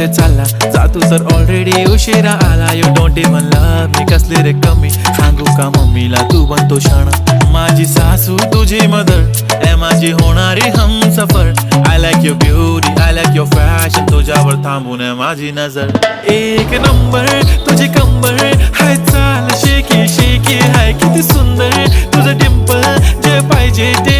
कुठे चालला जा तू तर ऑलरेडी उशिरा आला. You don't even love me कसले रे कमी सांगू का मम्मीला तू बनतो शाणा. माझी सासू तुझी मदर ए माझी होणारी Humsafar. I like your beauty I like your fashion तुझ्यावर थांबून माझी नजर. एक नंबर तुझी कंबर हाय चाल शेकी शेकी हाय किती सुंदर तुझं डिंपल जे पाहिजे ते